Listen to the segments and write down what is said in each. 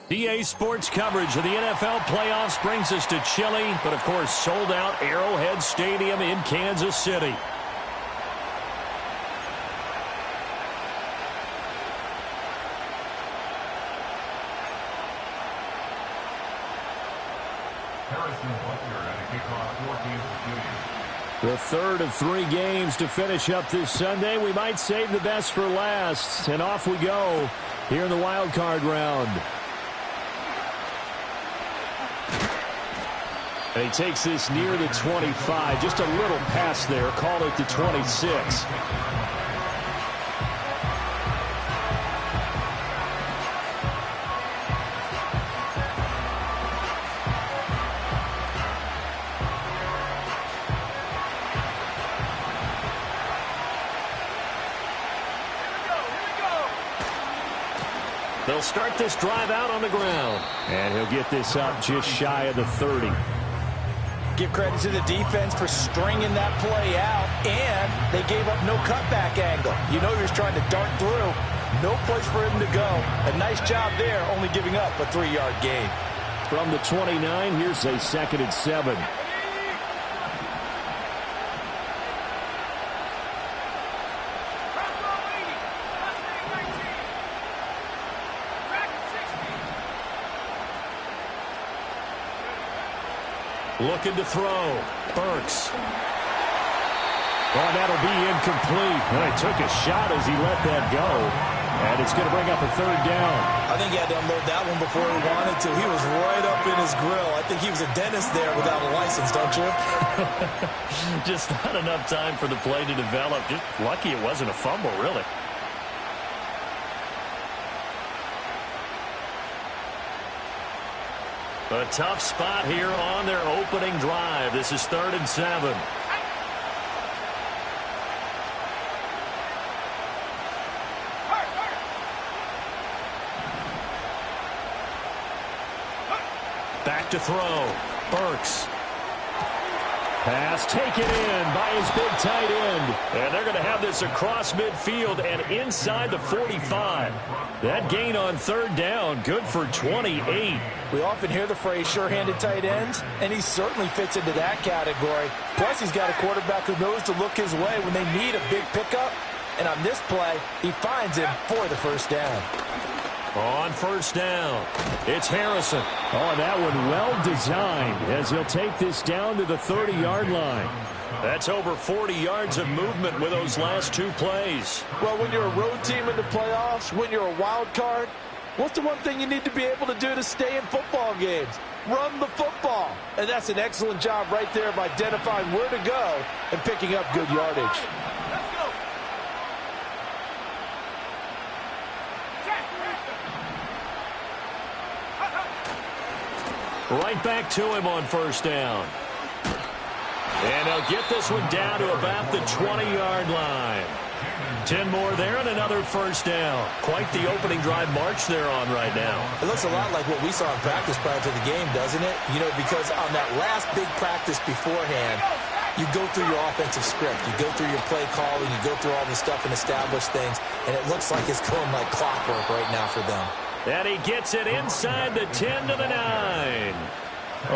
EA Sports coverage of the NFL playoffs brings us to Chile, but of course sold out Arrowhead Stadium in Kansas City. The third of 3 games to finish up this Sunday. We might save the best for last, and off we go here in the wild card round. And he takes this near the 25. Just a little pass there. Called it the 26. They'll start this drive out on the ground. And he'll get this up just shy of the 30. Give credit to the defense for stringing that play out, and they gave up no cutback angle. You know he was trying to dart through. No place for him to go. A nice job there, only giving up a 3-yard gain. From the 29, here's a 2nd and 7. Looking to throw. Burks. Oh, that'll be incomplete. Well, he took a shot as he let that go. And it's going to bring up a 3rd down. I think he had to unload that one before he wanted to. He was right up in his grill. I think he was a dentist there without a license, don't you? Just not enough time for the play to develop. Just lucky it wasn't a fumble, really. A tough spot here on their opening drive. This is 3rd and 7. Back to throw. Burks. Pass taken in by his big tight end. And they're going to have this across midfield and inside the 45. That gain on 3rd down, good for 28. We often hear the phrase sure-handed tight ends, and he certainly fits into that category. Plus, he's got a quarterback who knows to look his way when they need a big pickup. And on this play, he finds him for the 1st down. On 1st down, it's Harrison. Oh, that one well designed as he'll take this down to the 30-yard line. That's over 40 yards of movement with those last 2 plays. Well, when you're a road team in the playoffs, when you're a wild card, what's the one thing you need to be able to do to stay in football games? Run the football. And that's an excellent job right there of identifying where to go and picking up good yardage. Right back to him on 1st down. And they'll get this one down to about the 20-yard line. 10 more there and another 1st down. Quite the opening drive march they're on right now. It looks a lot like what we saw in practice prior to the game, doesn't it? You know, because on that last big practice beforehand, you go through your offensive script. You go through your play calling. You go through all the stuff and establish things. And it looks like it's going like clockwork right now for them. And he gets it inside the 10 to the 9.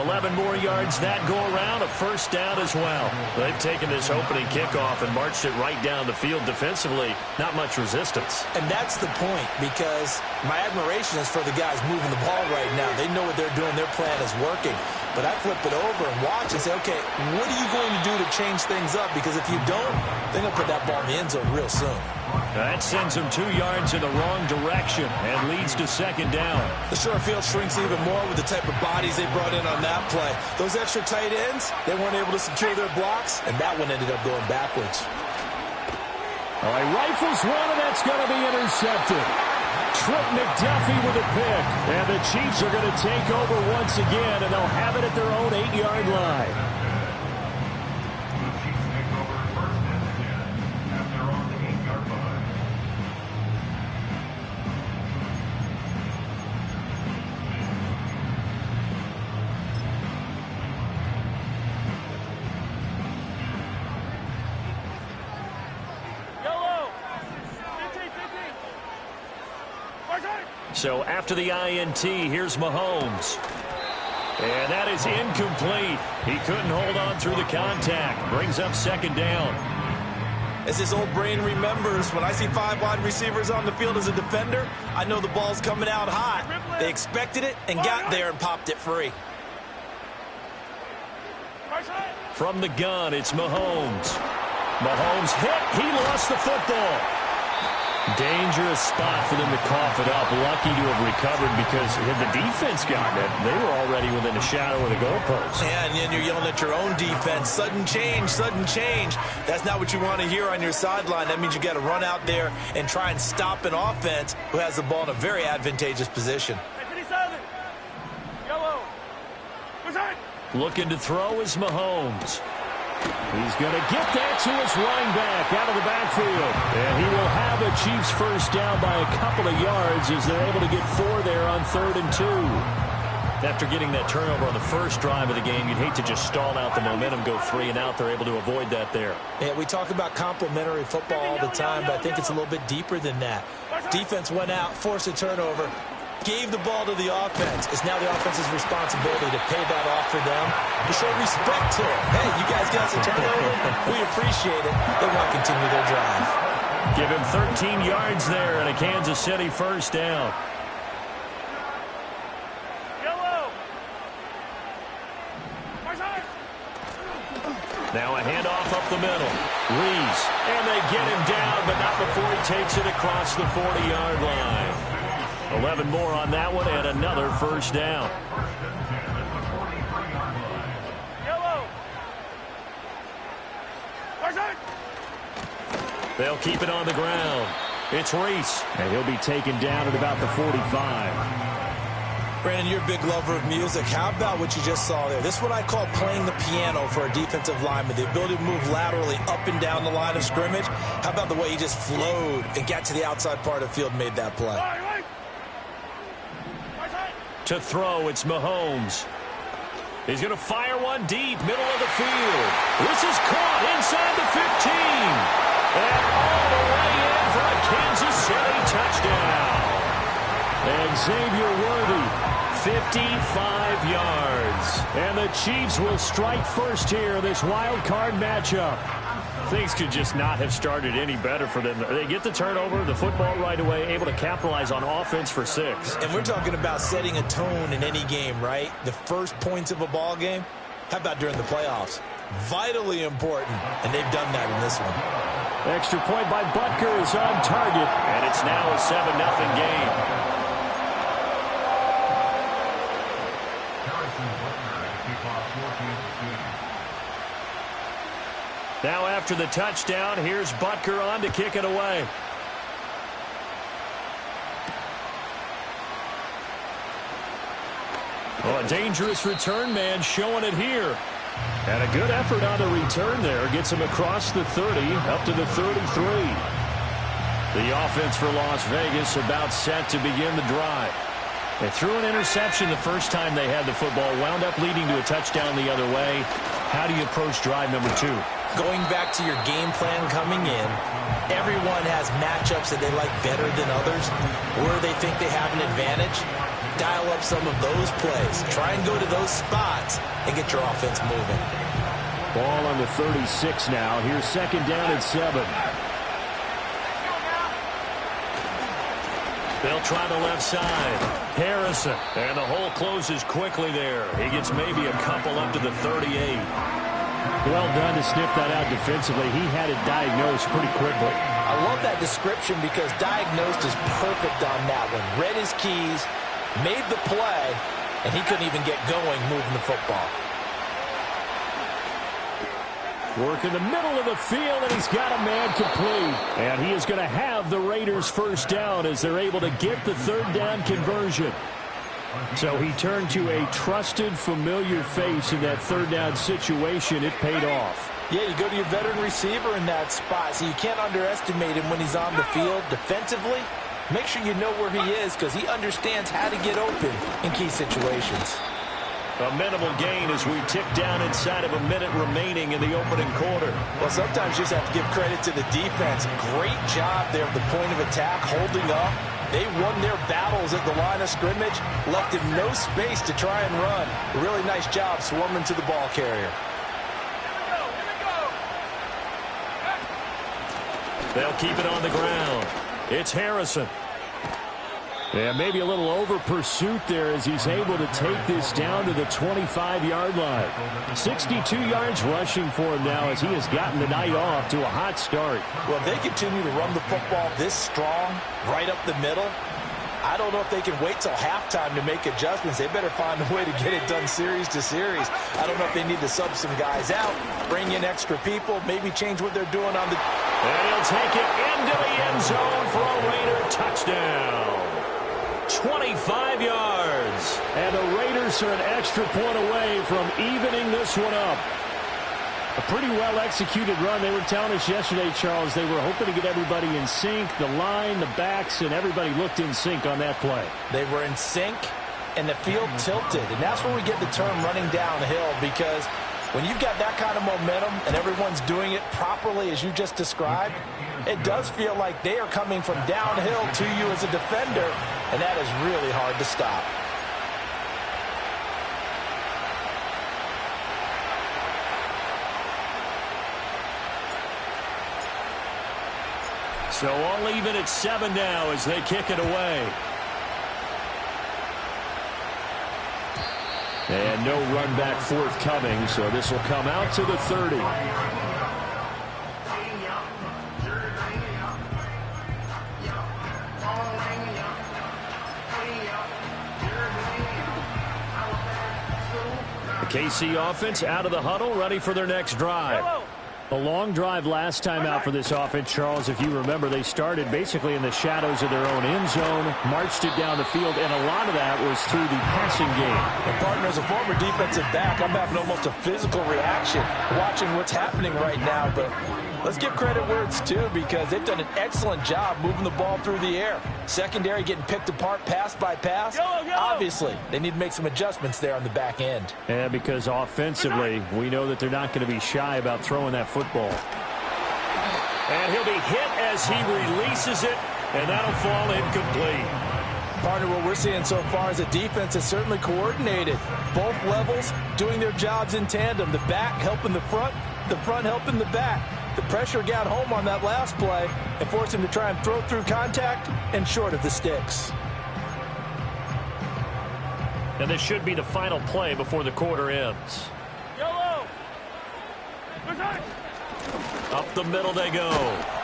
11 more yards that go around, a 1st down as well. They've taken this opening kickoff and marched it right down the field defensively. Not much resistance. And that's the point, because my admiration is for the guys moving the ball right now. They know what they're doing. Their plan is working. But I flip it over and watch and say, okay, what are you going to do to change things up? Because if you don't, they're going to put that ball in the end zone real soon. That sends them 2 yards in the wrong direction and leads to 2nd down. The short field shrinks even more with the type of bodies they brought in on that play. Those extra tight ends, they weren't able to secure their blocks, and that one ended up going backwards. All right, rifles one, and that's going to be intercepted. Trip McDuffie with a pick. And the Chiefs are going to take over once again, and they'll have it at their own 8-yard line. So after the INT, here's Mahomes. And that is incomplete. He couldn't hold on through the contact. Brings up second down. As his old brain remembers, when I see 5 wide receivers on the field as a defender, I know the ball's coming out hot. They expected it and got there and popped it free. From the gun, it's Mahomes. Mahomes hit. He lost the football. Dangerous spot for them to cough it up. Lucky to have recovered because had the defense gotten it, they were already within the shadow of the goalpost. Yeah, and then you're yelling at your own defense. Sudden change, sudden change. That's not what you want to hear on your sideline. That means you got to run out there and try and stop an offense who has the ball in a very advantageous position. Looking to throw is Mahomes. He's going to get that to his running back out of the backfield. And he will have a Chiefs first down by a couple of yards as they're able to get 4 there on 3rd and 2. After getting that turnover on the first drive of the game, you'd hate to just stall out the momentum, go 3 and out. They're able to avoid that there. Yeah, we talk about complementary football all the time, but I think it's a little bit deeper than that. Defense went out, forced a turnover, gave the ball to the offense. It's now the offense's responsibility to pay that off for them, to show respect to it. Hey, you guys got us a turnover. We appreciate it. They want to continue their drive. Give him 13 yards there and a Kansas City first down. Now a handoff up the middle. Reese, and they get him down, but not before he takes it across the 40-yard line. 11 more on that one, and another first down. They'll keep it on the ground. It's Reese, and he'll be taken down at about the 45. Brandon, you're a big lover of music. How about what you just saw there? This is what I call playing the piano for a defensive lineman. The ability to move laterally up and down the line of scrimmage. How about the way he just flowed and got to the outside part of the field and made that play? To throw, it's Mahomes. He's going to fire one deep, middle of the field. This is caught inside the 15. And all the way in for a Kansas City touchdown. And Xavier Worthy, 55 yards. And the Chiefs will strike first here in this wild card matchup. Things could just not have started any better for them. They get the turnover, the football right away, able to capitalize on offense for 6. And we're talking about setting a tone in any game, right? The first points of a ball game. How about during the playoffs? Vitally important, and they've done that in this one. Extra point by Butker is on target, and it's now a 7-0 game. Now after the touchdown, here's Butker on to kick it away. Well, a dangerous return man showing it here. And a good effort on the return there. Gets him across the 30, up to the 33. The offense for Las Vegas about set to begin the drive. They threw an interception the first time they had the football, wound up leading to a touchdown the other way. How do you approach drive number 2? Going back to your game plan coming in, everyone has matchups that they like better than others, where they think they have an advantage. Dial up some of those plays. Try and go to those spots and get your offense moving. Ball on the 36 now. Here's second down and 7. They'll try the left side. Harrison. And the hole closes quickly there. He gets maybe a couple up to the 38. Well done to sniff that out defensively. He had it diagnosed pretty quickly. I love that description because diagnosed is perfect on that one. Read his keys, made the play, and he couldn't even get going moving the football. Work in the middle of the field, and he's got a man complete. And he is going to have the Raiders first down as they're able to get the third down conversion. So he turned to a trusted, familiar face in that third down situation. It paid off. Yeah, you go to your veteran receiver in that spot, so you can't underestimate him when he's on the field defensively. Make sure you know where he is because he understands how to get open in key situations. A minimal gain as we tick down inside of a minute remaining in the opening quarter. Well, sometimes you just have to give credit to the defense. Great job there at the point of attack, holding up, They won their battles at the line of scrimmage, left him no space to try and run. Really nice job swarming to the ball carrier. They'll keep it on the ground. It's Harrison. And maybe a little over pursuit there as he's able to take this down to the 25-yard line. 62 yards rushing for him now as he has gotten the night off to a hot start. Well, if they continue to run the football this strong, right up the middle, I don't know if they can wait till halftime to make adjustments. They better find a way to get it done series to series. I don't know if they need to sub some guys out, bring in extra people, maybe change what they're doing on the... And he'll take it into the end zone for a Raider touchdown. 25 yards. And the Raiders are an extra point away from evening this one up. A pretty well-executed run. They were telling us yesterday, Charles, they were hoping to get everybody in sync. The line, the backs, and everybody looked in sync on that play. They were in sync, and the field tilted. And that's where we get the term running downhill, because when you've got that kind of momentum and everyone's doing it properly as you just described, it does feel like they are coming from downhill to you as a defender, and that is really hard to stop. So all even at 7 now as they kick it away. And no run back forthcoming, so this will come out to the 30. The KC offense out of the huddle, ready for their next drive. A long drive last time out for this offense, Charles. If you remember, they started basically in the shadows of their own end zone, marched it down the field, and a lot of that was through the passing game. And partner, as a former defensive back, I'm having almost a physical reaction watching what's happening right now. But let's give credit where it's due, because they've done an excellent job moving the ball through the air. Secondary getting picked apart pass by pass. Obviously, they need to make some adjustments there on the back end. Yeah, because offensively, we know that they're not going to be shy about throwing that football. And he'll be hit as he releases it, and that'll fall incomplete. Partner, what we're seeing so far as a defense is certainly coordinated. Both levels doing their jobs in tandem. The back helping the front helping the back. The pressure got home on that last play and forced him to try and throw through contact and short of the sticks. And this should be the final play before the quarter ends. Up the middle they go.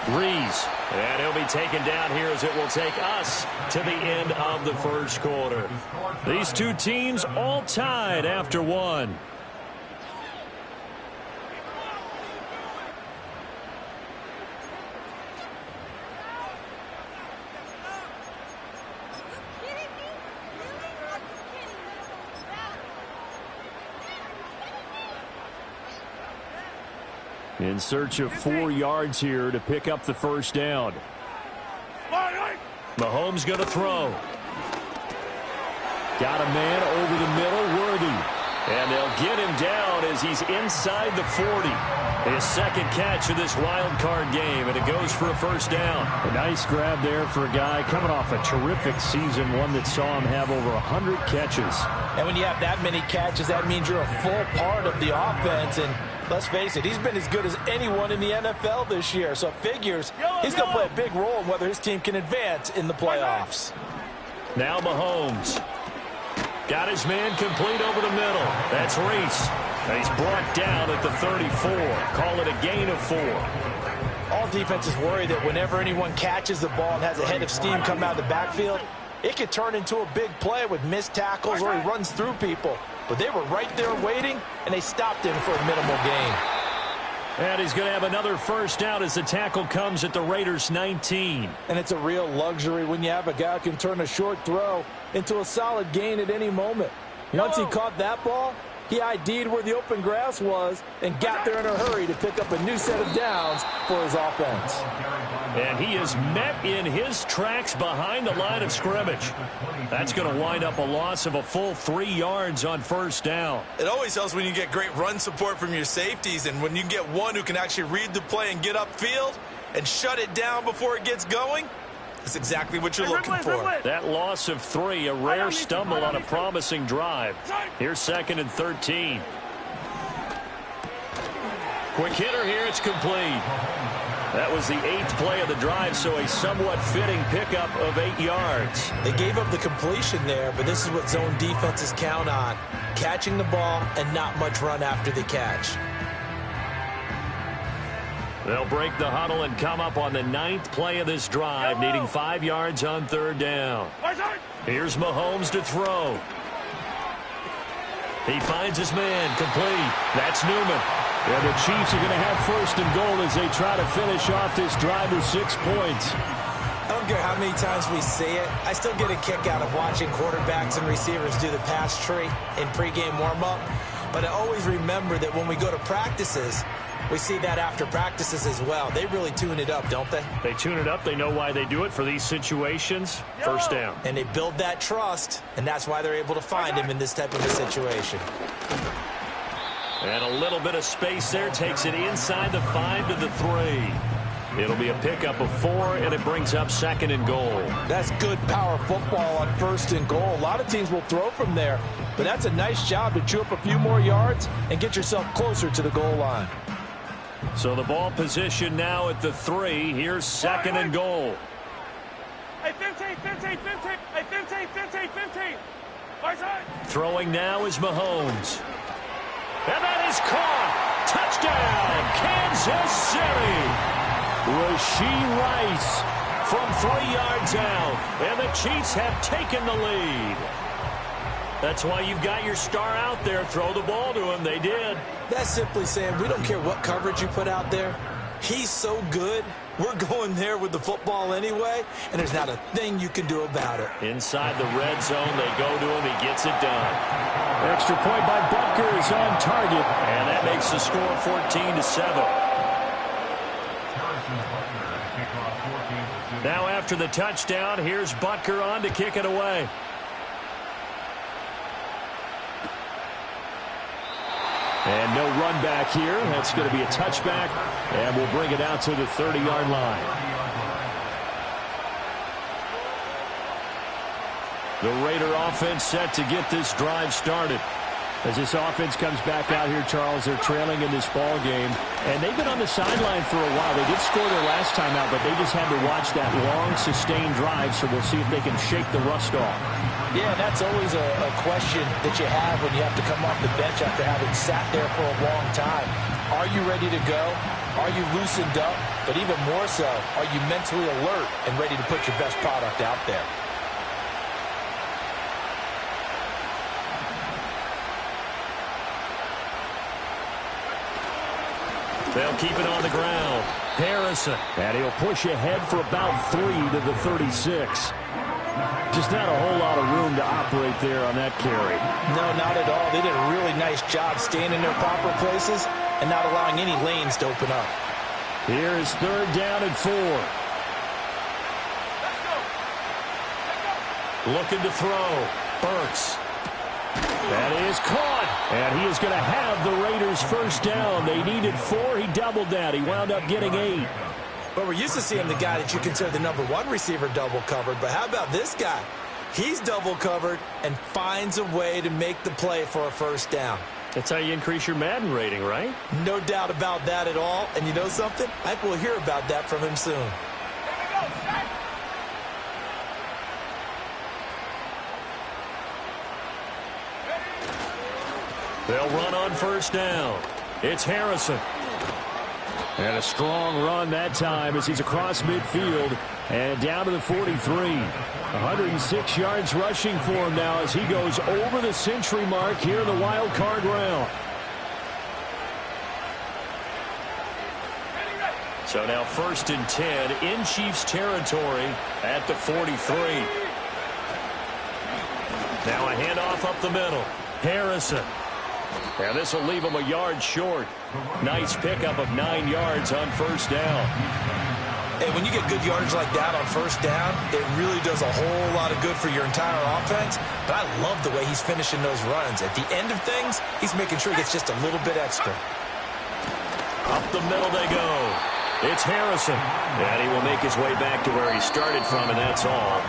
Rees. And he'll be taken down here as it will take us to the end of the first quarter. These two teams all tied after one. In search of 4 yards here to pick up the first down. Mahomes going to throw. Got a man over the middle, Worthy. And they'll get him down as he's inside the 40. His second catch of this wild card game, and it goes for a first down. A nice grab there for a guy coming off a terrific season, one that saw him have over 100 catches. And when you have that many catches, that means you're a full part of the offense. And let's face it, he's been as good as anyone in the NFL this year. So it figures he's going to play a big role in whether his team can advance in the playoffs. Now Mahomes. Got his man complete over the middle. That's Reese. And he's brought down at the 34. Call it a gain of 4. All defenses worry that whenever anyone catches the ball and has a head of steam come out of the backfield, it could turn into a big play with missed tackles or he runs through people. But they were right there waiting, and they stopped him for a minimal gain. And he's going to have another first down as the tackle comes at the Raiders' 19. And it's a real luxury when you have a guy who can turn a short throw into a solid gain at any moment. Once he caught that ball, he ID'd where the open grass was and got there in a hurry to pick up a new set of downs for his offense. And he is met in his tracks behind the line of scrimmage. That's going to wind up a loss of a full 3 yards on first down. It always helps when you get great run support from your safeties, and when you get one who can actually read the play and get upfield and shut it down before it gets going, That's exactly what you're looking for. That loss of 3, a rare stumble on a promising drive. Here's 2nd and 13. Quick hitter here, it's complete. That was the 8th play of the drive, so a somewhat fitting pickup of 8 yards. They gave up the completion there, but this is what zone defenses count on. Catching the ball and not much run after the catch. They'll break the huddle and come up on the 9th play of this drive, needing 5 yards on 3rd down. Here's Mahomes to throw. He finds his man, complete. That's Newman. Yeah, the Chiefs are going to have 1st and goal as they try to finish off this drive with 6 points. I don't care how many times we see it. I still get a kick out of watching quarterbacks and receivers do the pass tree in pregame warm-up. But I always remember that when we go to practices, we see that after practices as well. They really tune it up, don't they? They tune it up. They know why they do it for these situations. 1st down. And they build that trust, and that's why they're able to find him in this type of a situation. And a little bit of space there. Takes it inside the 5 to the 3. It'll be a pickup of 4, and it brings up 2nd and goal. That's good power football on 1st and goal. A lot of teams will throw from there, but that's a nice job to chew up a few more yards and get yourself closer to the goal line. So the ball position now at the 3. Here's 2nd and goal. Hey, 15, 15, 15. Hey, 15, 15, 15. Throwing now is Mahomes. And that is caught. Touchdown, Kansas City. Rashee Rice from 3 yards out. And the Chiefs have taken the lead. That's why you've got your star out there. Throw the ball to him. They did. That's simply saying we don't care what coverage you put out there. He's so good. We're going there with the football anyway, and there's not a thing you can do about it. Inside the red zone, they go to him. He gets it done. Extra point by Butker is on target. And that makes the score 14-7. Now after the touchdown, here's Butker on to kick it away. And no run back here. That's going to be a touchback, and we'll bring it out to the 30-yard line. The Raider offense set to get this drive started. As this offense comes back out here, Charles, they're trailing in this ball game, and they've been on the sideline for a while. They did score their last time out, but they just had to watch that long, sustained drive, so we'll see if they can shake the rust off. Yeah, that's always a question that you have when you have to come off the bench after having sat there for a long time. Are you ready to go? Are you loosened up? But even more so, are you mentally alert and ready to put your best product out there? They'll keep it on the ground. Harrison. And he'll push ahead for about 3 to the 36. Just not a whole lot of room to operate there on that carry. No, not at all. They did a really nice job staying in their proper places and not allowing any lanes to open up. Here is 3rd down and 4. Looking to throw. Burks. That is caught. And he is going to have the Raiders 1st down. They needed 4. He doubled that. He wound up getting 8. But we're used to seeing the guy that you consider the #1 receiver double covered. But how about this guy? He's double covered and finds a way to make the play for a 1st down. That's how you increase your Madden rating, right? No doubt about that at all. And you know something? I think we'll hear about that from him soon. They'll run on 1st down. It's Harrison. And a strong run that time as he's across midfield and down to the 43. 106 yards rushing for him now as he goes over the century mark here in the wild card round. So now 1st and 10 in Chiefs territory at the 43. Now a handoff up the middle. Harrison. And this will leave him a yard short. Nice pickup of 9 yards on 1st down. Hey, when you get good yardage like that on 1st down, it really does a whole lot of good for your entire offense. But I love the way he's finishing those runs. At the end of things, he's making sure he gets just a little bit extra. Up the middle they go. It's Harrison. And he will make his way back to where he started from, and that's all,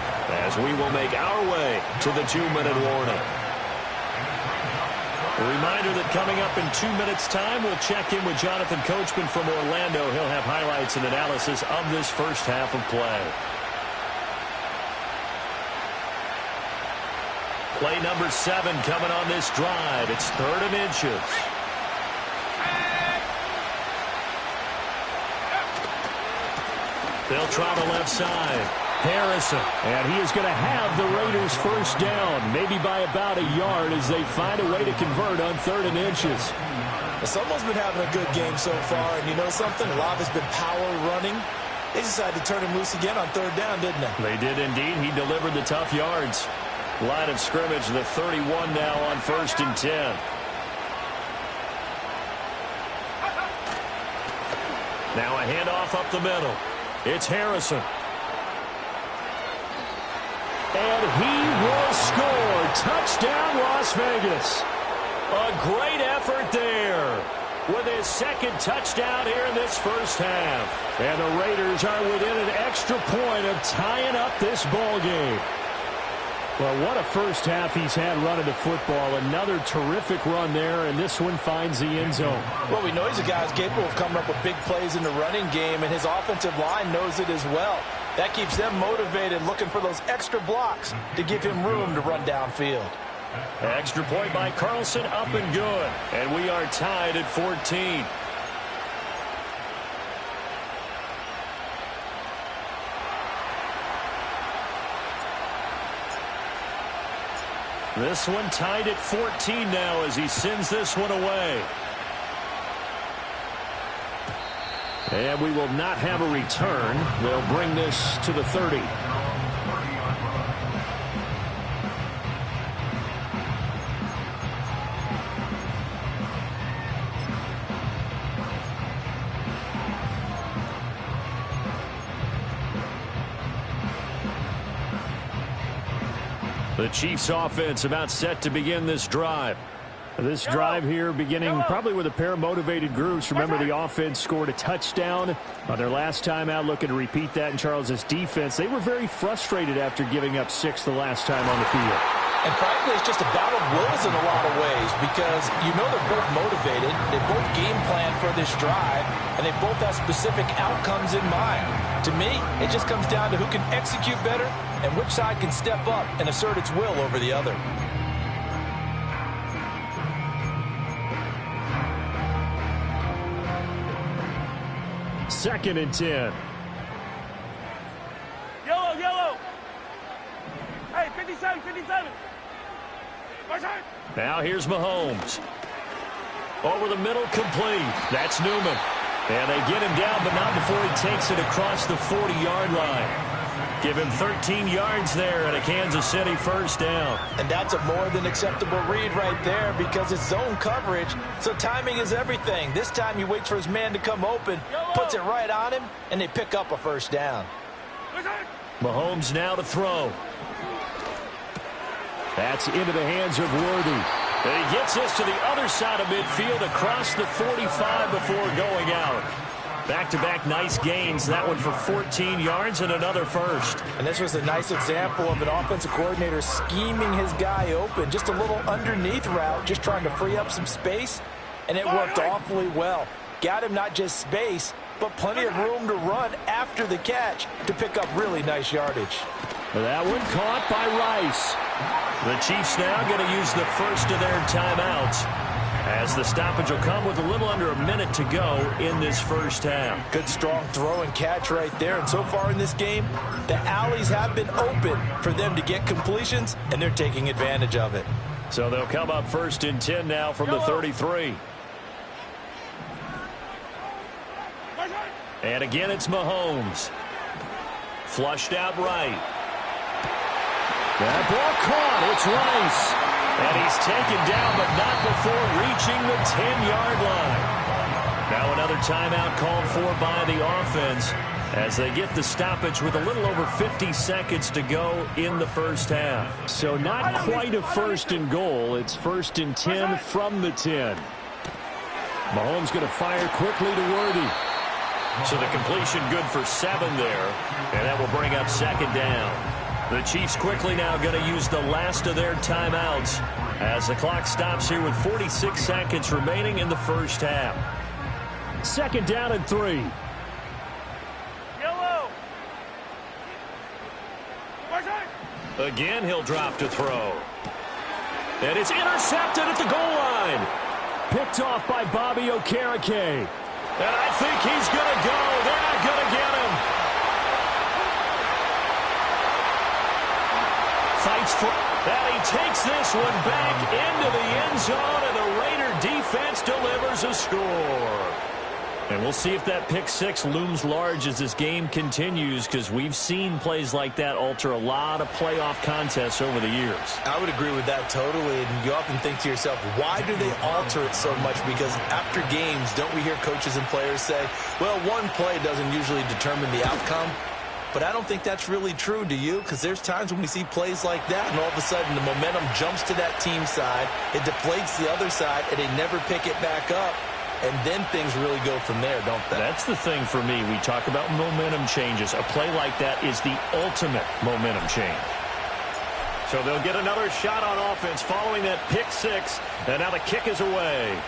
as we will make our way to the 2-minute warning. A reminder that coming up in 2 minutes' time, we'll check in with Jonathan Coachman from Orlando. He'll have highlights and analysis of this first half of play. Play number 7 coming on this drive. It's 3rd and inches. They'll try the left side. Harrison. And he is going to have the Raiders first down, maybe by about a yard as they find a way to convert on 3rd and inches. Someone's been having a good game so far, and you know something? A lot has been power running. They decided to turn him loose again on 3rd down, didn't they? They did indeed. He delivered the tough yards. Line of scrimmage, the 31 now on 1st and 10. Now a handoff up the middle. It's Harrison. And he will score. Touchdown, Las Vegas. A great effort there with his 2nd touchdown here in this first half. And the Raiders are within an extra point of tying up this ball game. Well, what a first half he's had running the football. Another terrific run there, and this one finds the end zone. Well, we know he's a guy who's capable of coming up with big plays in the running game, and his offensive line knows it as well. That keeps them motivated, looking for those extra blocks to give him room to run downfield. Extra point by Carlson, up and good. And we are tied at 14. This one tied at 14 now as he sends this one away. And we will not have a return. They'll bring this to the 30. The Chiefs offense about set to begin this drive. This drive here beginning probably with a pair of motivated groups. Remember, the offense scored a touchdown on their last time out, looking to repeat that in Charles's defense. They were very frustrated after giving up 6 the last time on the field. And frankly, it's just a battle of wills in a lot of ways because you know they're both motivated. They both game plan for this drive, and they both have specific outcomes in mind. To me, it just comes down to who can execute better and which side can step up and assert its will over the other. Second and 10. Yellow, yellow. Hey, 57, 57. Now here's Mahomes. Over the middle, complete. That's Newman. And they get him down, but not before he takes it across the 40-yard line. Give him 13 yards there and a Kansas City first down. And that's a more than acceptable read right there because it's zone coverage, so timing is everything. This time he waits for his man to come open, puts it right on him, and they pick up a first down. Mahomes now to throw. That's into the hands of Worthy. And he gets this to the other side of midfield across the 45 before going out. Back-to-back nice gains. That one for 14 yards and another first. And this was a nice example of an offensive coordinator scheming his guy open. Just a little underneath route, just trying to free up some space. And it worked awfully well. Got him not just space, but plenty of room to run after the catch to pick up really nice yardage. That one caught by Rice. The Chiefs now going to use the first of their timeouts, as the stoppage will come with a little under a minute to go in this first half. Good strong throw and catch right there. And so far in this game, the alleys have been open for them to get completions, and they're taking advantage of it. So they'll come up 1st and 10 now from the 33. And again, it's Mahomes. Flushed out right. That ball caught. It's Rice. And he's taken down, but not before reaching the 10-yard line. Now another timeout called for by the offense as they get the stoppage with a little over 50 seconds to go in the first half. So not quite a 1st and goal. It's 1st and 10 from the 10. Mahomes going to fire quickly to Worthy. So the completion good for 7 there, and that will bring up second down. The Chiefs quickly now going to use the last of their timeouts as the clock stops here with 46 seconds remaining in the first half. Second down and 3. Yellow. Again, he'll drop to throw. And it's intercepted at the goal line. Picked off by Bobby Okereke. And I think he's going to go. They're not going to get him. Fights for... And he takes this one back into the end zone, and the Raider defense delivers a score. And we'll see if that pick 6 looms large as this game continues, because we've seen plays like that alter a lot of playoff contests over the years. I would agree with that totally, and you often think to yourself, why do they alter it so much? Because after games, don't we hear coaches and players say, well, one play doesn't usually determine the outcome? But I don't think that's really true, do you? Because there's times when we see plays like that, and all of a sudden the momentum jumps to that team side, it deflates the other side, and they never pick it back up. And then things really go from there, don't they? That's the thing for me. We talk about momentum changes. A play like that is the ultimate momentum change. So they'll get another shot on offense following that pick 6. And now the kick is away.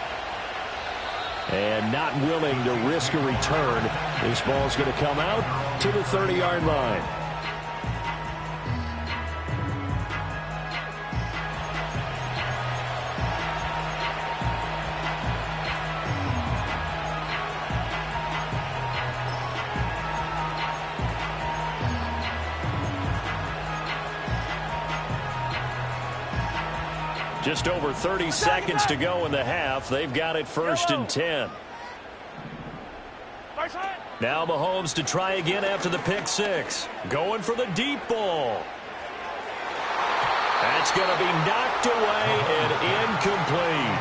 And not willing to risk a return. This ball's going to come out to the 30-yard line. Just over 30 seconds to go in the half. They've got it 1st and 10. Now Mahomes to try again after the pick 6. Going for the deep ball. That's going to be knocked away and incomplete.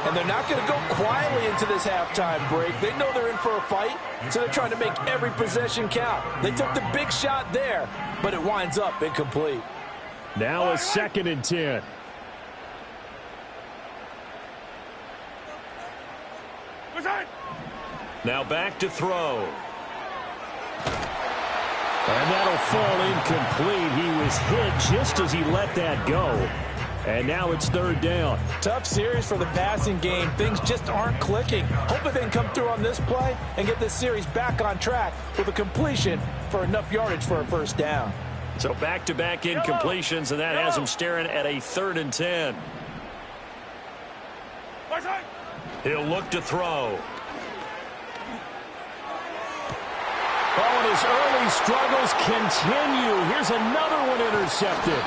And they're not going to go quietly into this halftime break. They know they're in for a fight, so they're trying to make every possession count. They took the big shot there, but it winds up incomplete. Now a 2nd and 10. Now back to throw. And that'll fall incomplete. He was hit just as he let that go. And now it's 3rd down. Tough series for the passing game. Things just aren't clicking. Hopefully they can come through on this play and get this series back on track with a completion for enough yardage for a 1st down. So back-to-back incompletions, and that has him staring at a 3rd and 10. He'll look to throw. Oh, and his early struggles continue. Here's another one intercepted.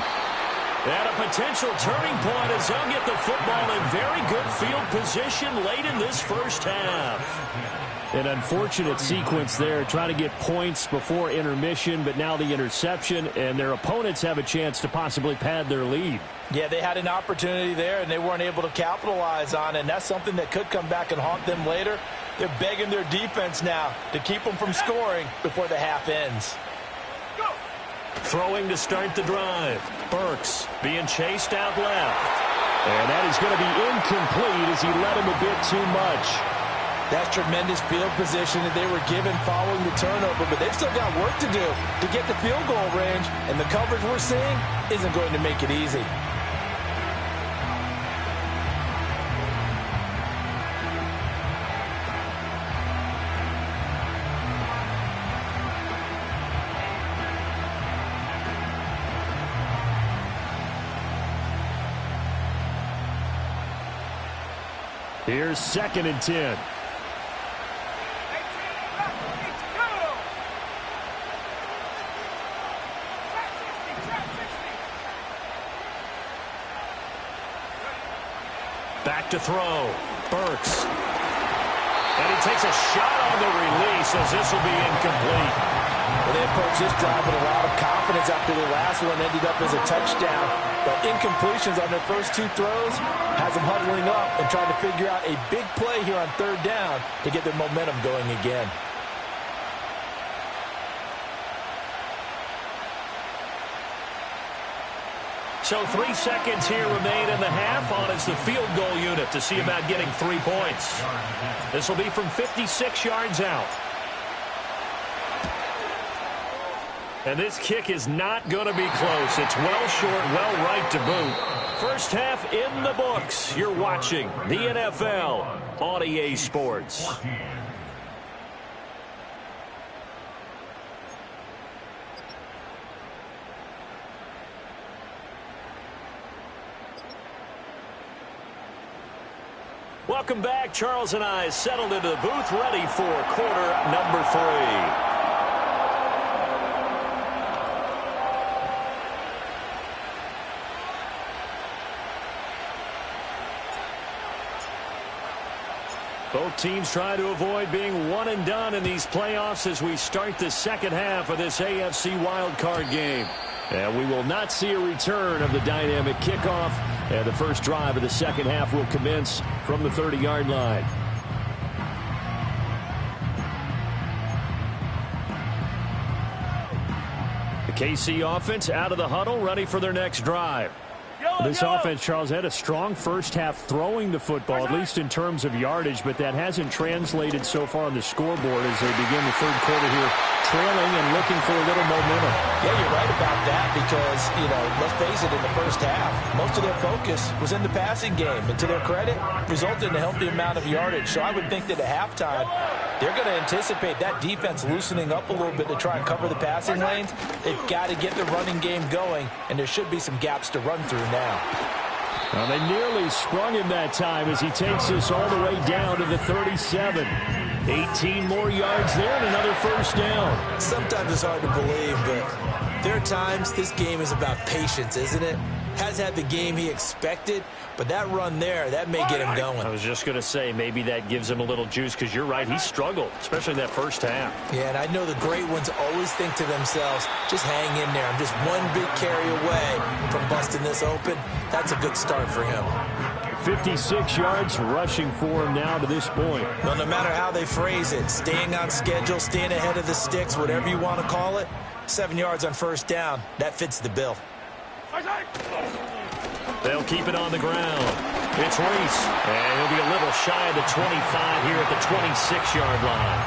And a potential turning point as they'll get the football in very good field position late in this first half. An unfortunate sequence there, trying to get points before intermission, but now the interception, and their opponents have a chance to possibly pad their lead. Yeah, they had an opportunity there, and they weren't able to capitalize on it, and that's something that could come back and haunt them later. They're begging their defense now to keep them from scoring before the half ends. Throwing to start the drive. Burks being chased out left. And that is going to be incomplete as he led him a bit too much. That's tremendous field position that they were given following the turnover, but they've still got work to do to get the field goal range, and the coverage we're seeing isn't going to make it easy. Here's 2nd and 10. Back to throw. Burks. And he takes a shot on the release as this will be incomplete. Well, they approached this drive with a lot of confidence after the last one ended up as a touchdown. But incompletions on their first 2 throws has them huddling up and trying to figure out a big play here on 3rd down to get their momentum going again. So 3 seconds here remain in the half on as the field goal unit to see about getting 3 points. This will be from 56 yards out. And this kick is not going to be close. It's well short, well right to boot. First half in the books. You're watching the NFL on EA Sports. Welcome back. Charles and I settled into the booth, ready for quarter number 3. Both teams try to avoid being one and done in these playoffs as we start the second half of this AFC wildcard game. And we will not see a return of the dynamic kickoff. And the first drive of the second half will commence from the 30-yard line. The KC offense out of the huddle, ready for their next drive. This offense, Charles, had a strong first half throwing the football, at least in terms of yardage, but that hasn't translated so far on the scoreboard as they begin the third quarter here, trailing and looking for a little momentum. Yeah, you're right about that because, let's face it, in the first half, most of their focus was in the passing game. And to their credit, resulted in a healthy amount of yardage. So I would think that at halftime, they're going to anticipate that defense loosening up a little bit to try and cover the passing lanes. They've got to get the running game going, and there should be some gaps to run through now. Well, they nearly sprung him that time as he takes this all the way down to the 37. 18 more yards there and another first down. Sometimes it's hard to believe, but there are times this game is about patience, isn't it? Has had the game he expected, but that run there, that may get him going. I was just going to say, maybe that gives him a little juice because you're right, he struggled, especially in that first half. Yeah, and I know the great ones always think to themselves, just hang in there. I'm just one big carry away from busting this open. That's a good start for him. 56 yards rushing for him now to this point. Well, no matter how they phrase it, staying on schedule, staying ahead of the sticks, whatever you want to call it, 7 yards on first down, that fits the bill. They'll keep it on the ground. It's Reese, and he'll be a little shy of the 25 here at the 26-yard line.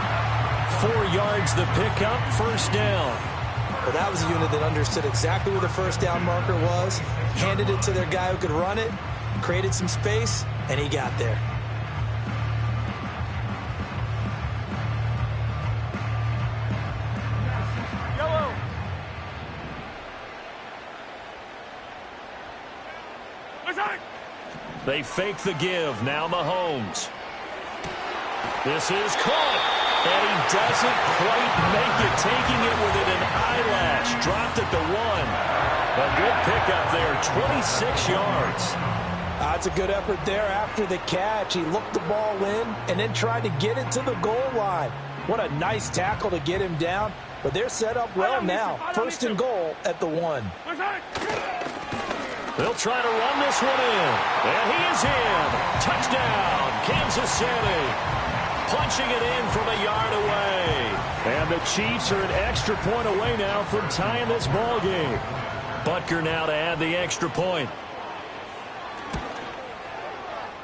4 yards the pickup, first down. Well, that was a unit that understood exactly where the first down marker was, handed it to their guy who could run it, created some space, and he got there. They fake the give. Now Mahomes. This is caught. And he doesn't quite make it. Taking it within an eyelash. Dropped at the 1. A good pickup there. 26 yards. That's a good effort there after the catch. He looked the ball in and then tried to get it to the goal line. What a nice tackle to get him down. But they're set up well now. First and goal at the 1. They'll try to run this one in. And he is in. Touchdown, Kansas City. Punching it in from a yard away. And the Chiefs are an extra point away now from tying this ball game. Butker now to add the extra point.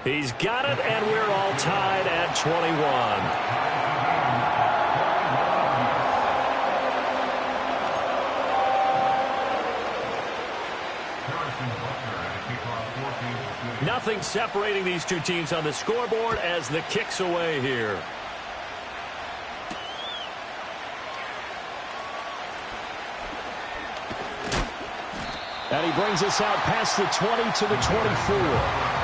He's got it, and we're all tied at 21. Nothing separating these two teams on the scoreboard as the kick's away here. And he brings us out past the 20 to the 24.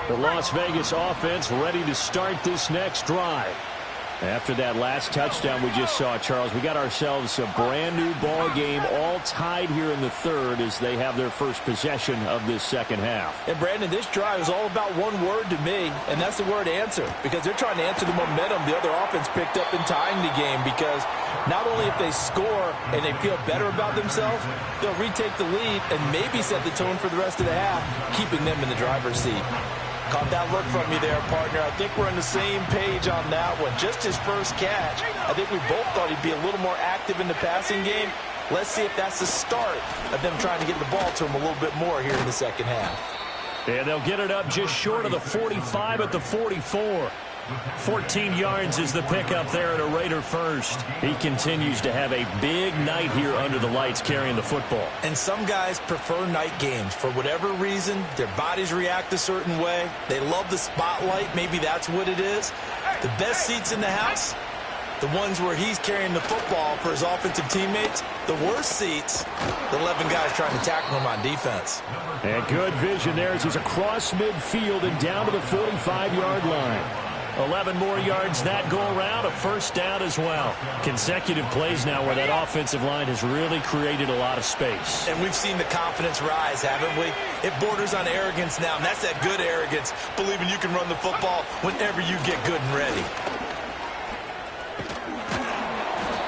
The Las Vegas offense ready to start this next drive. After that last touchdown we just saw, Charles, we got ourselves a brand new ball game, all tied here in the third as they have their first possession of this second half. And Brandon, this drive is all about one word to me, and that's the word answer, because they're trying to answer the momentum the other offense picked up in tying the game, because not only if they score and they feel better about themselves, they'll retake the lead and maybe set the tone for the rest of the half, keeping them in the driver's seat. Caught that look from you there, partner. I think we're on the same page on that one. Just his first catch. I think we both thought he'd be a little more active in the passing game. Let's see if that's the start of them trying to get the ball to him a little bit more here in the second half. And they'll get it up just short of the 45 at the 44. 14 yards is the pickup there at a Raider first. He continues to have a big night here under the lights carrying the football. And some guys prefer night games. For whatever reason, their bodies react a certain way. They love the spotlight. Maybe that's what it is. The best seats in the house, the ones where he's carrying the football for his offensive teammates. The worst seats, the 11 guys trying to tackle him on defense. And good vision there as he's across midfield and down to the 45-yard line. 11 more yards that go around, a first down as well. Consecutive plays now where that offensive line has really created a lot of space. And we've seen the confidence rise, haven't we? It borders on arrogance now, and that's that good arrogance, believing you can run the football whenever you get good and ready.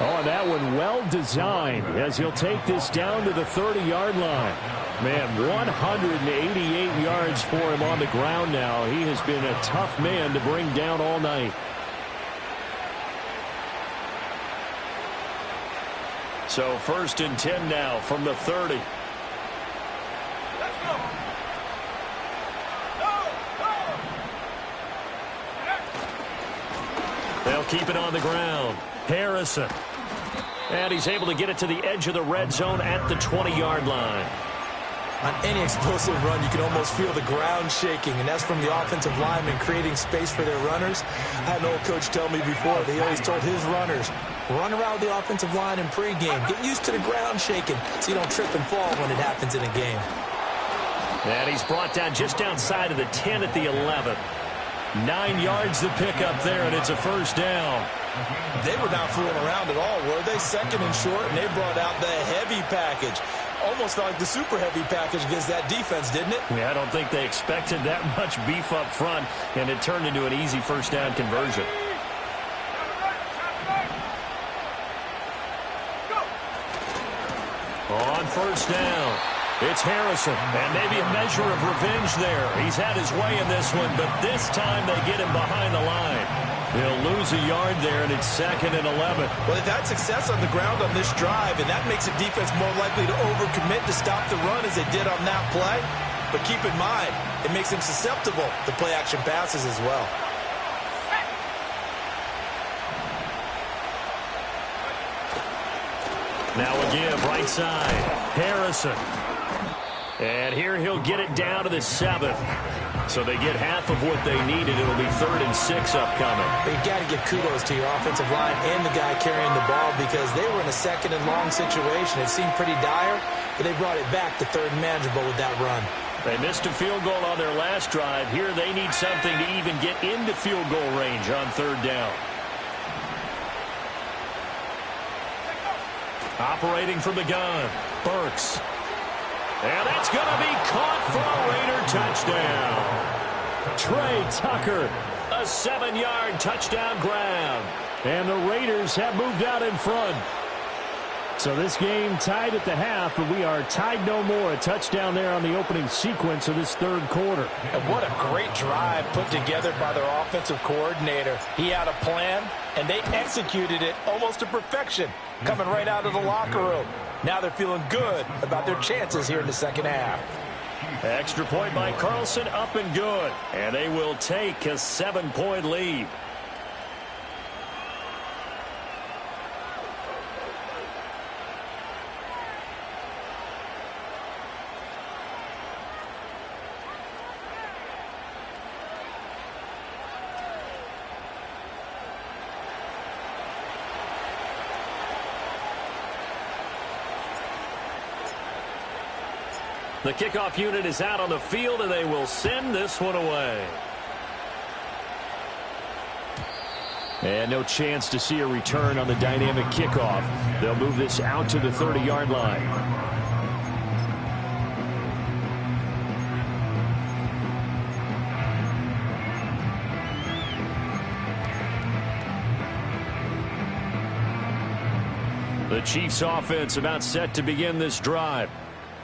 Oh, and that one well designed as he'll take this down to the 30-yard line. Man, 188 yards for him on the ground now. He has been a tough man to bring down all night. So 1st and 10 now from the 30. Let's go. They'll keep it on the ground. Harrison. And he's able to get it to the edge of the red zone at the 20-yard line. On any explosive run, you can almost feel the ground shaking, and that's from the offensive linemen creating space for their runners. I had an old coach tell me before, they always told his runners, run around the offensive line in pregame. Get used to the ground shaking so you don't trip and fall when it happens in a game. And he's brought down just outside of the 10 at the 11. 9 yards to pick up there, and it's a first down. They were not fooling around at all, were they? 2nd and short, and they brought out the heavy package. Almost like the super heavy package against that defense, didn't it? Yeah, I don't think they expected that much beef up front, and it turned into an easy first down conversion. On first down, it's Harrison, and maybe a measure of revenge there. He's had his way in this one, but this time they get him behind the line. They'll lose a yard there, and it's 2nd and 11. Well, they've had success on the ground on this drive, and that makes the defense more likely to overcommit to stop the run as they did on that play. But keep in mind, it makes them susceptible to play-action passes as well. Now again, right side, Harrison. And here he'll get it down to the 7. So they get half of what they needed. It'll be 3rd and 6 upcoming. But you got to give kudos to your offensive line and the guy carrying the ball because they were in a 2nd and long situation. It seemed pretty dire, but they brought it back to 3rd and manageable with that run. They missed a field goal on their last drive. Here they need something to even get into field goal range on 3rd down. Operating from the gun, Burks. And that's going to be caught for a Raider touchdown. Trey Tucker, a 7-yard touchdown grab. And the Raiders have moved out in front. So this game tied at the half, but we are tied no more. A touchdown there on the opening sequence of this 3rd quarter. And what a great drive put together by their offensive coordinator. He had a plan, and they executed it almost to perfection, coming right out of the locker room. Now they're feeling good about their chances here in the second half. Extra point by Carlson, up and good. And they will take a 7-point lead. The kickoff unit is out on the field, and they will send this one away. And no chance to see a return on the dynamic kickoff. They'll move this out to the 30-yard line. The Chiefs offense about set to begin this drive.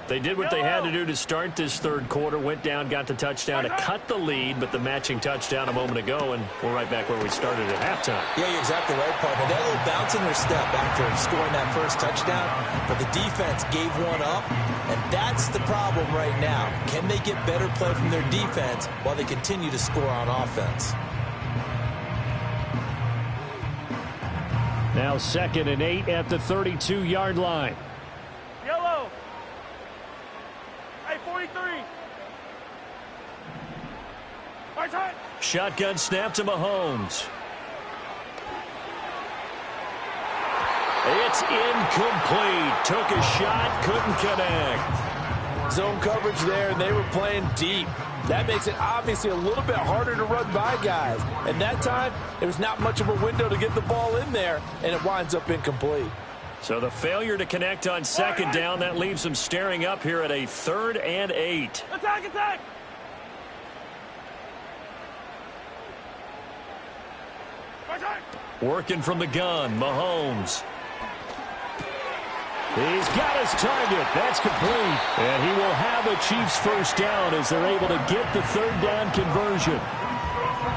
They did what they had to do to start this third quarter, went down, got the touchdown to cut the lead, but the matching touchdown a moment ago, and we're right back where we started at halftime. Yeah, you're exactly right, partner. That little bounce in their step after scoring that first touchdown, but the defense gave one up, and that's the problem right now. Can they get better play from their defense while they continue to score on offense? Now 2nd and 8 at the 32-yard line. Yellow. Hey, 43. Right side. Shotgun snap to Mahomes. It's incomplete. Took a shot, couldn't connect. Zone coverage there, and they were playing deep. That makes it obviously a little bit harder to run by guys. And that time, there was not much of a window to get the ball in there, and it winds up incomplete. So the failure to connect on second down, that leaves them staring up here at a 3rd and 8. Attack, attack. Right side. Working from the gun, Mahomes. He's got his target. That's complete. And he will have a Chiefs first down as they're able to get the 3rd down conversion.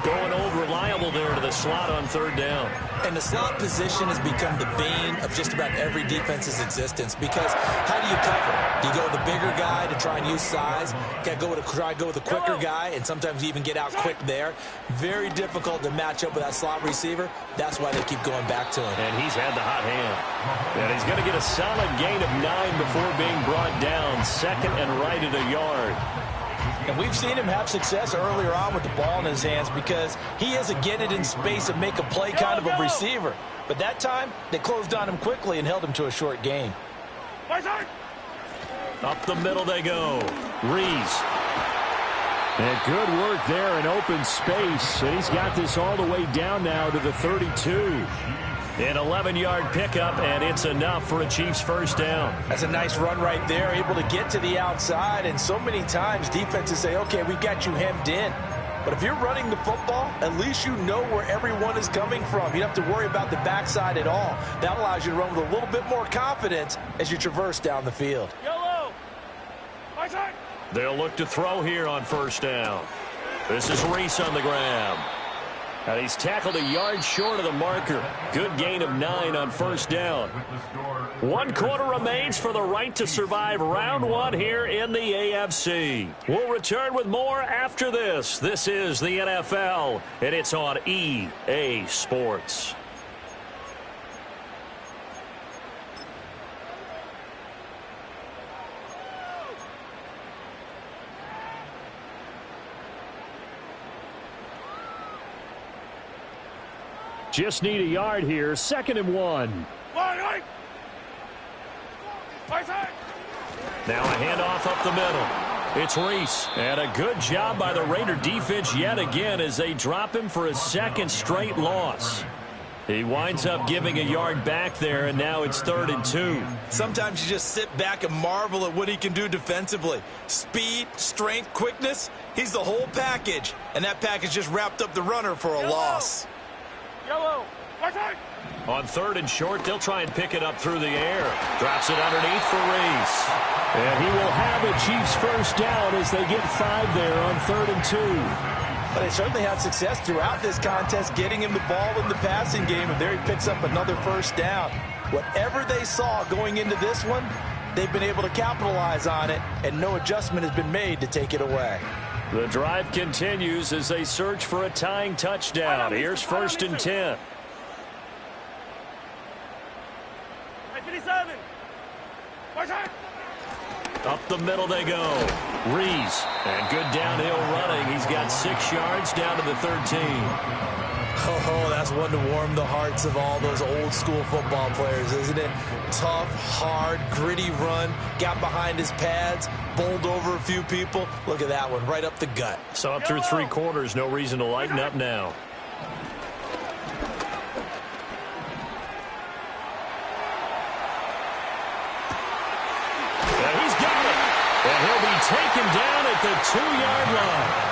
Going over reliable there to the slot on 3rd down. And the slot position has become the bane of just about every defense's existence, because how do you cover? Do you go with the bigger guy to try and use size? Try to go with the quicker guy, and sometimes you even get out quick there. Very difficult to match up with that slot receiver. That's why they keep going back to him. And he's had the hot hand. And he's going to get a solid gain of 9 before being brought down. 2nd and right at a yard. And we've seen him have success earlier on with the ball in his hands because he is a get it in space and make a play kind of a receiver. But that time, they closed on him quickly and held him to a short gain. Up the middle they go. Reese. And good work there in open space. And he's got this all the way down now to the 32. An 11-yard pickup, and it's enough for a Chiefs first down. That's a nice run right there, able to get to the outside. And so many times defenses say, okay, we got you hemmed in. But if you're running the football, at least you know where everyone is coming from. You don't have to worry about the backside at all. That allows you to run with a little bit more confidence as you traverse down the field. Yellow. Right side. They'll look to throw here on first down. This is Reese on the grab. And he's tackled a yard short of the marker. Good gain of 9 on first down. 1 quarter remains for the right to survive round 1 here in the AFC. We'll return with more after this. This is the NFL, and it's on EA Sports. Just need a yard here. 2nd and 1. Right side. Now a handoff up the middle. It's Reese. And a good job by the Raider defense yet again as they drop him for a 2nd straight loss. He winds up giving a yard back there, and now it's 3rd and 2. Sometimes you just sit back and marvel at what he can do defensively. Speed, strength, quickness, he's the whole package. And that package just wrapped up the runner for a loss. Yellow. Right side. On 3rd and short, they'll try and pick it up through the air. Drops it underneath for Reese. And he will have a Chiefs first down as they get 5 there on 3rd and 2. But they certainly had success throughout this contest, getting him the ball in the passing game, and there he picks up another first down. Whatever they saw going into this one, they've been able to capitalize on it, and no adjustment has been made to take it away. The drive continues as they search for a tying touchdown. Here's 1st and 10. 57. Right side. Up the middle they go. Reese. And good downhill running. He's got 6 yards down to the 13. Oh, that's one to warm the hearts of all those old school football players, isn't it? Tough, hard, gritty run, got behind his pads, bowled over a few people. Look at that one, right up the gut. So up through 3 quarters, no reason to lighten up now. And he's got it. And he'll be taken down at the 2-yard line.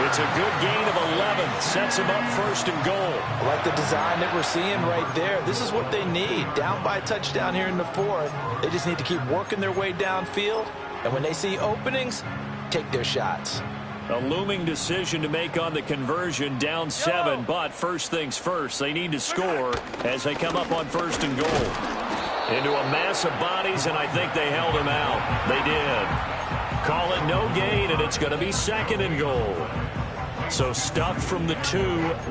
It's a good gain of 11. Sets him up first and goal. I like the design that we're seeing right there. This is what they need. Down by a touchdown here in the 4th. They just need to keep working their way downfield. And when they see openings, take their shots. A looming decision to make on the conversion, down 7. But first things first, they need to score as they come up on first and goal. Into a mass of bodies, and I think they held him out. They did. Call it no gain, and it's going to be second and goal. So stuffed from the 2,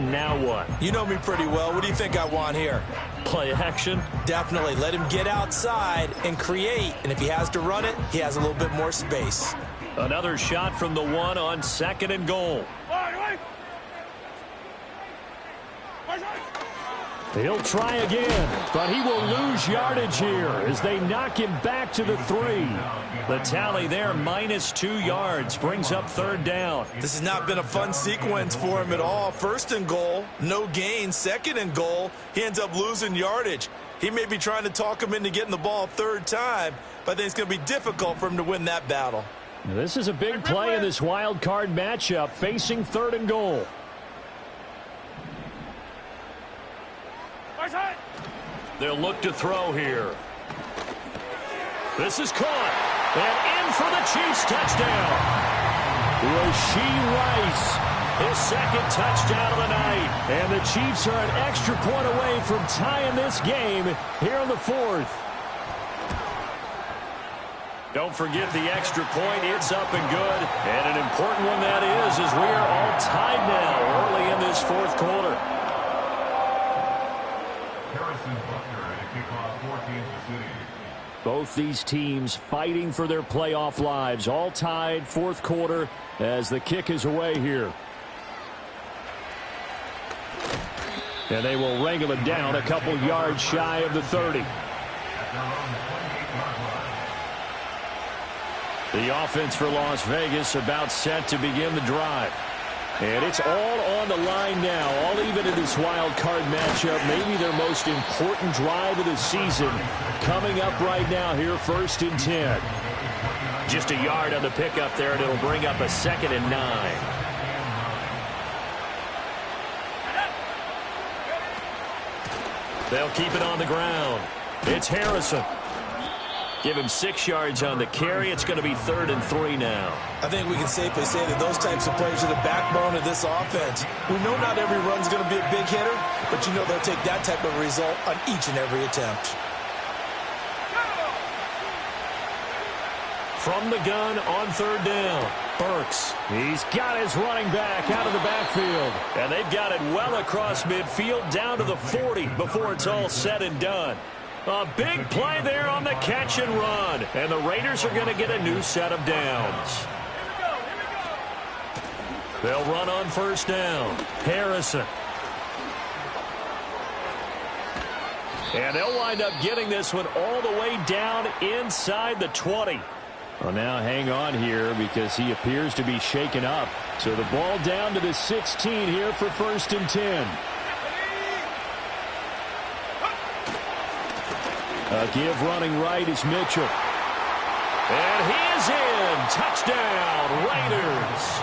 now what? You know me pretty well. What do you think I want here? Play action? Definitely. Let him get outside and create. And if he has to run it, he has a little bit more space. Another shot from the 1 on second and goal. He'll try again, but he will lose yardage here as they knock him back to the 3. The tally there, -2 yards, brings up third down. This has not been a fun sequence for him at all. First and goal, no gain. Second and goal, he ends up losing yardage. He may be trying to talk him into getting the ball third time, but I think it's going to be difficult for him to win that battle. This is a big play in this wild card matchup, facing third and goal. They'll look to throw here. This is caught. And in for the Chiefs touchdown. Rashee Rice, his second touchdown of the night. And the Chiefs are an extra point away from tying this game here in the 4th. Don't forget the extra point. It's up and good. And an important one that is, as we are all tied now early in this 4th quarter. Both these teams fighting for their playoff lives. All tied, 4th quarter as the kick is away here. And they will wrangle it down a couple yards shy of the 30. The offense for Las Vegas about set to begin the drive. And it's all on the line now, all even in this wild card matchup. Maybe their most important drive of the season coming up right now here, 1st and 10. Just a yard on the pickup there, and it'll bring up a 2nd and 9. They'll keep it on the ground. It's Harrison. Give him 6 yards on the carry. It's going to be 3rd and 3 now. I think we can safely say that those types of players are the backbone of this offense. We know not every run's going to be a big hitter, but you know they'll take that type of result on each and every attempt. From the gun on 3rd down, Burks. He's got his running back out of the backfield. And they've got it well across midfield down to the 40 before it's all said and done. A big play there on the catch and run. And the Raiders are going to get a new set of downs. They'll run on 1st down. Harrison. And they'll wind up getting this one all the way down inside the 20. Well, now hang on here because he appears to be shaken up. So the ball down to the 16 here for 1st and 10. A give running right is Mitchell. And he is in. Touchdown, Raiders.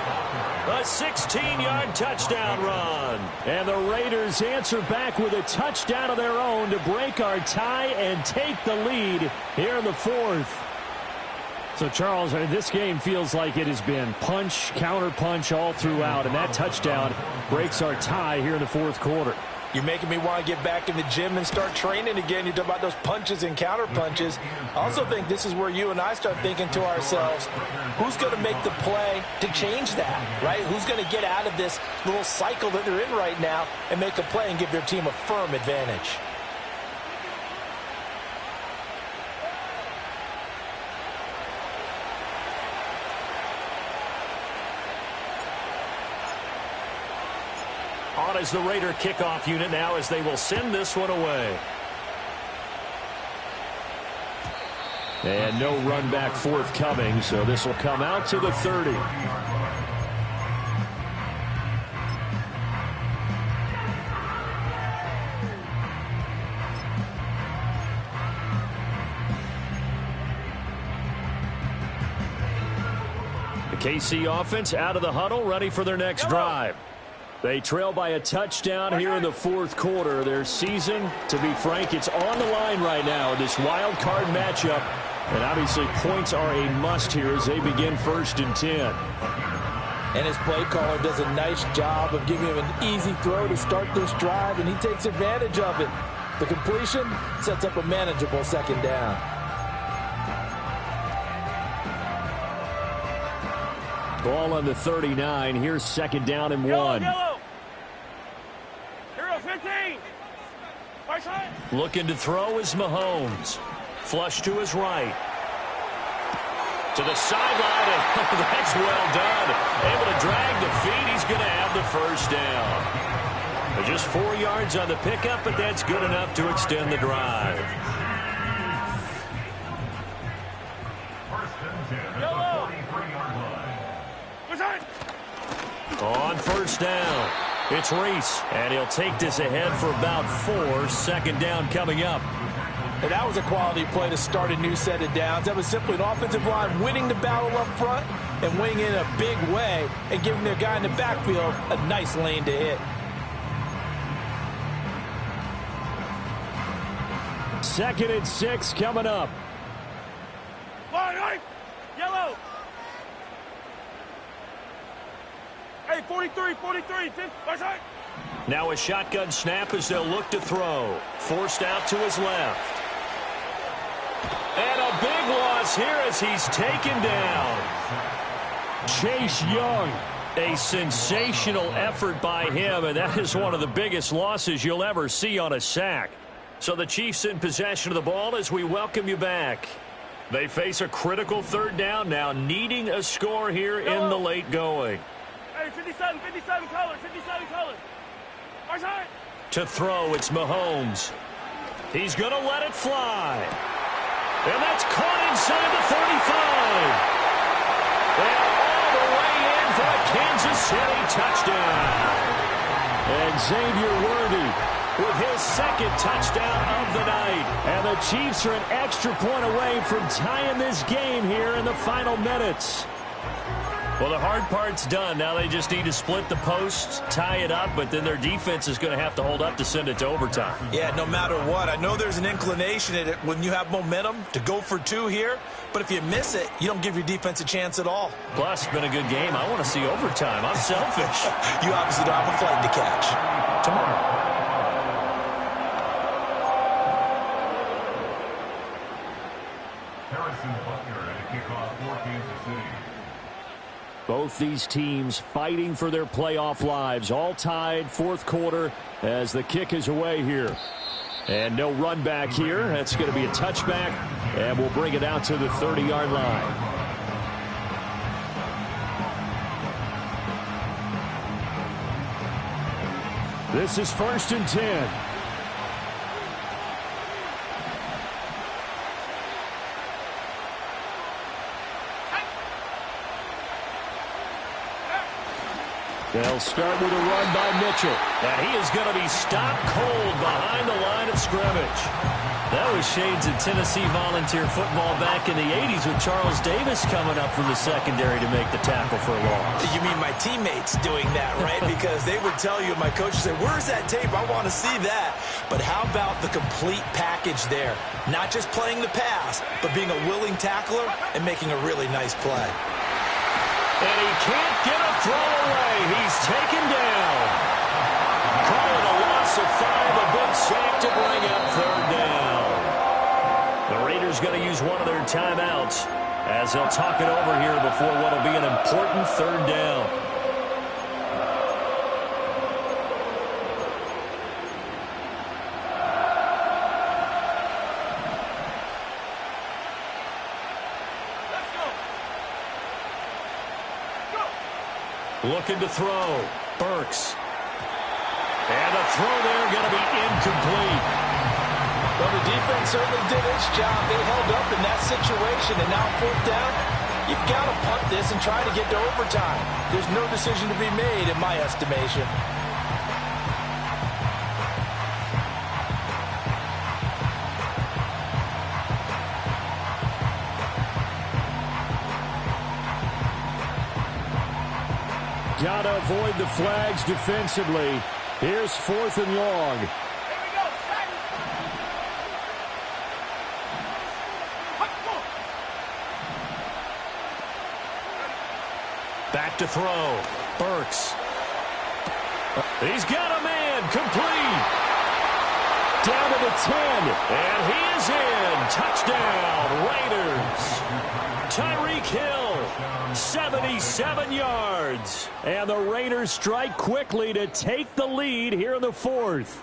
A 16-yard touchdown run. And the Raiders answer back with a touchdown of their own to break our tie and take the lead here in the 4th. So, Charles, this game feels like it has been punch, counter punch all throughout, and that touchdown breaks our tie here in the 4th quarter. You're making me want to get back in the gym and start training again. You talk about those punches and counter punches. I also think this is where you and I start thinking to ourselves, who's going to make the play to change that, right? Who's going to get out of this little cycle that they're in right now and make a play and give their team a firm advantage? On as the Raider kickoff unit now as they will send this one away. And no run back forthcoming, so this will come out to the 30. The KC offense out of the huddle, ready for their next drive. They trail by a touchdown here in the fourth quarter. Their season, to be frank, it's on the line right now in this wild card matchup. And obviously points are a must here as they begin 1st and 10. And his play caller does a nice job of giving him an easy throw to start this drive, and he takes advantage of it. The completion sets up a manageable 2nd down. Ball on the 39. Here's 2nd down and 1. Yellow. Here goes 15. Right side. Looking to throw is Mahomes. Flush to his right. To the sideline, and that's well done. Able to drag the feet. He's going to have the 1st down. Just 4 yards on the pickup, but that's good enough to extend the drive. Yellow. On 1st down, it's Reese, and he'll take this ahead for about 4. 2nd down coming up. And that was a quality play to start a new set of downs. That was simply an offensive line winning the battle up front and winning in a big way and giving their guy in the backfield a nice lane to hit. 2nd and 6 coming up. Line, yellow. Hey, 43, 43, 50, right side. Now a shotgun snap as they'll look to throw. Forced out to his left. And a big loss here as he's taken down. Chase Young. A sensational effort by him, and that is one of the biggest losses you'll ever see on a sack. So the Chiefs in possession of the ball as we welcome you back. They face a critical 3rd down now, needing a score here in the late going. Hey, 57 colors, 57 colors. Right side. To throw, it's Mahomes. He's going to let it fly. And that's caught inside the 35. And all the way in for a Kansas City touchdown. And Xavier Worthy with his 2nd touchdown of the night. And the Chiefs are an extra point away from tying this game here in the final minutes. Well, the hard part's done. Now they just need to split the post, tie it up, but then their defense is going to have to hold up to send it to overtime. Yeah, no matter what. I know there's an inclination in it when you have momentum to go for 2 here, but if you miss it, you don't give your defense a chance at all. Plus, it's been a good game. I want to see overtime. I'm selfish. You obviously don't have a flight to catch. Tomorrow. Both these teams fighting for their playoff lives. All tied 4th quarter as the kick is away here. And no run back here. That's going to be a touchback. And we'll bring it out to the 30-yard line. This is 1st and 10. They'll start with a run by Mitchell. And he is going to be stopped cold behind the line of scrimmage. That was shades of Tennessee volunteer football back in the 80s with Charles Davis coming up from the secondary to make the tackle for a loss. You mean my teammates doing that, right? Because they would tell you, my coach would say, where's that tape? I want to see that. But how about the complete package there? Not just playing the pass, but being a willing tackler and making a really nice play. And he can't get a throw away. He's taken down. Calling a loss of 5, a big sack to bring up 3rd down. The Raiders going to use one of their timeouts as they'll talk it over here before what will be an important 3rd down. Looking to throw. Burks. And the throw there going to be incomplete. Well, the defense certainly did its job. They held up in that situation, and now 4th down, you've got to punt this and try to get to overtime. There's no decision to be made in my estimation. Got to avoid the flags defensively. Here's 4th and long. Back to throw. Burks. He's got a man. Complete. Down to the 10. And he is in. Touchdown, Raiders. Tyreek Hill, 77 yards. And the Raiders strike quickly to take the lead here in the 4th.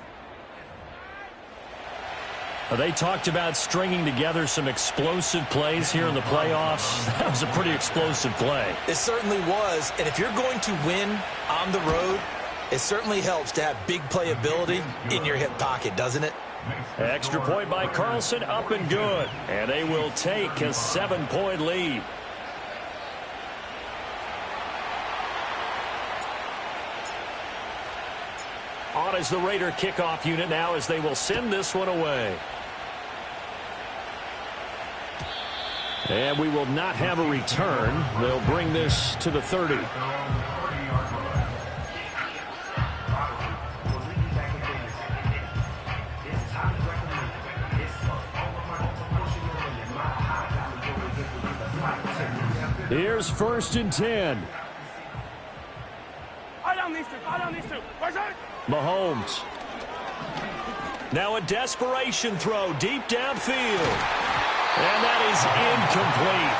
They talked about stringing together some explosive plays here in the playoffs. That was a pretty explosive play. It certainly was. And if you're going to win on the road, it certainly helps to have big playability in your hip pocket, doesn't it? Extra point by Carlson, up and good. And they will take a 7-point lead. On is the Raider kickoff unit now as they will send this one away. And we will not have a return. They'll bring this to the 30. Here's 1st and 10. Eye down these two. Eye down these two. Where's it? Mahomes. Now a desperation throw deep downfield. And that is incomplete.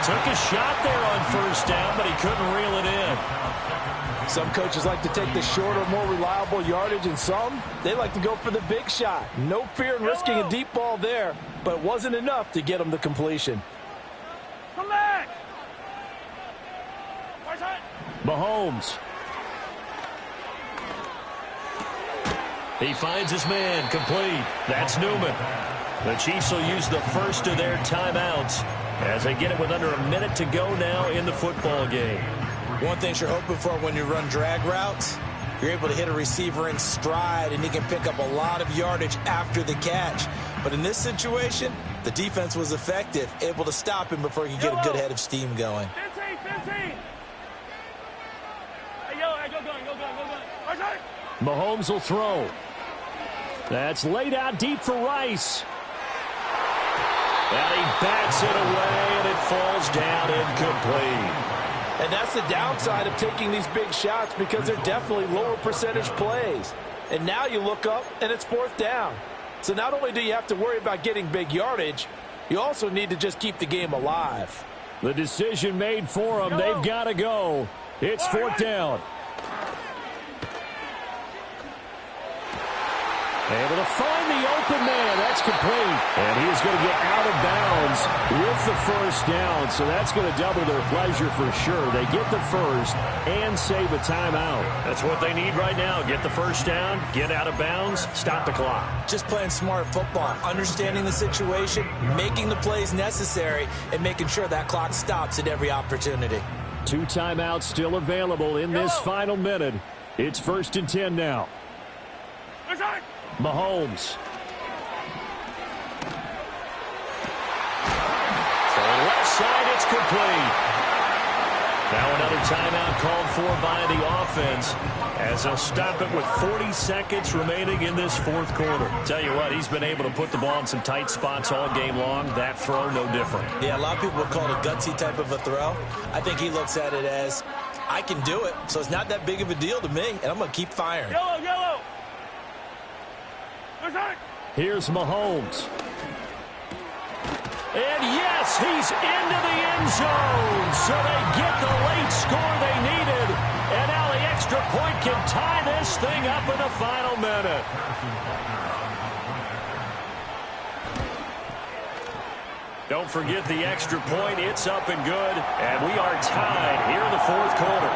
Took a shot there on 1st down, but he couldn't reel it in. Some coaches like to take the shorter, more reliable yardage, and some, they like to go for the big shot. No fear in risking a deep ball there, but it wasn't enough to get them the completion. Come back. Where's it? Mahomes. He finds his man, complete. That's Newman. The Chiefs will use the first of their timeouts as they get it with under a minute to go now in the football game. One thing you're hoping for when you run drag routes, you're able to hit a receiver in stride, and he can pick up a lot of yardage after the catch. But in this situation, the defense was effective, able to stop him before he could get a good head of steam going. 15. Hey, yellow, hey, go going. Where's it? Mahomes will throw. That's laid out deep for Rice. And he bats it away, and it falls down incomplete. And that's the downside of taking these big shots because they're definitely lower percentage plays. And now you look up, and it's 4th down. So not only do you have to worry about getting big yardage, you also need to just keep the game alive. The decision made for them. They've got to go. It's 4th down. Able to find the open man. That's complete. And he is going to get out of bounds with the 1st down. So that's going to double their pleasure for sure. They get the first and save a timeout. That's what they need right now. Get the 1st down, get out of bounds, stop the clock. Just playing smart football, understanding the situation, making the plays necessary, and making sure that clock stops at every opportunity. 2 timeouts still available in this final minute. It's 1st and 10 now. Where's it? Mahomes. For the left side, it's complete. Now another timeout called for by the offense as they'll stop it with 40 seconds remaining in this 4th quarter. Tell you what, he's been able to put the ball in some tight spots all game long. That throw, no different. Yeah, a lot of people would call it a gutsy type of a throw. I think he looks at it as, I can do it, so it's not that big of a deal to me, and I'm going to keep firing. Yellow. Where's it? Here's Mahomes. And yes, he's into the end zone. So they get the late score they needed. And now the extra point can tie this thing up in the final minute. Don't forget the extra point. It's up and good. And we are tied here in the 4th quarter.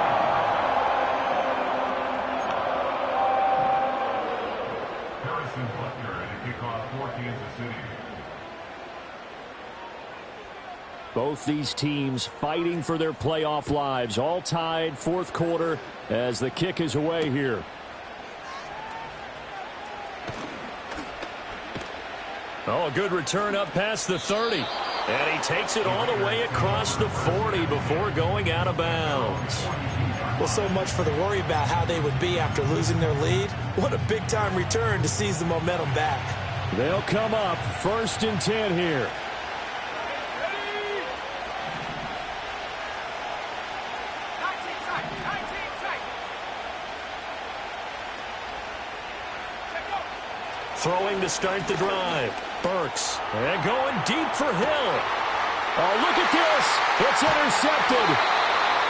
Both these teams fighting for their playoff lives, all tied fourth quarter as the kick is away here. Oh, a good return up past the 30. And he takes it all the way across the 40 before going out of bounds. Well, so much for the worry about how they would be after losing their lead. What a big-time return to seize the momentum back. They'll come up 1st and 10 here. Throwing to start the drive. Burks. And going deep for Hill. Oh, look at this. It's intercepted.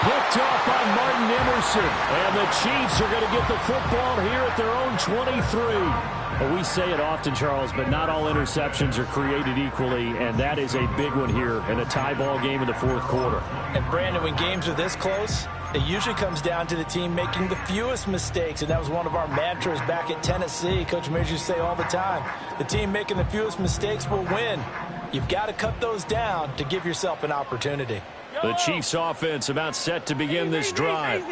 Picked off by Martin Emerson. And the Chiefs are going to get the football here at their own 23. Well, we say it often, Charles, but not all interceptions are created equally, and that is a big one here in a tie ball game in the fourth quarter. And, Brandon, when games are this close, it usually comes down to the team making the fewest mistakes, and that was one of our mantras back at Tennessee. Coach Mears used to say all the time, the team making the fewest mistakes will win. You've got to cut those down to give yourself an opportunity. The Chiefs offense about set to begin this drive.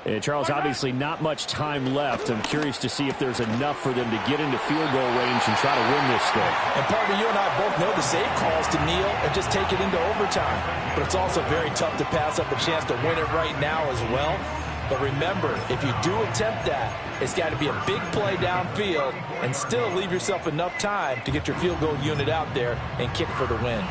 And Charles, obviously not much time left. I'm curious to see if there's enough for them to get into field goal range and try to win this thing. And partner, you and I both know the save calls to kneel and just take it into overtime. But it's also very tough to pass up a chance to win it right now as well. But remember, if you do attempt that, it's got to be a big play downfield and still leave yourself enough time to get your field goal unit out there and kick for the win.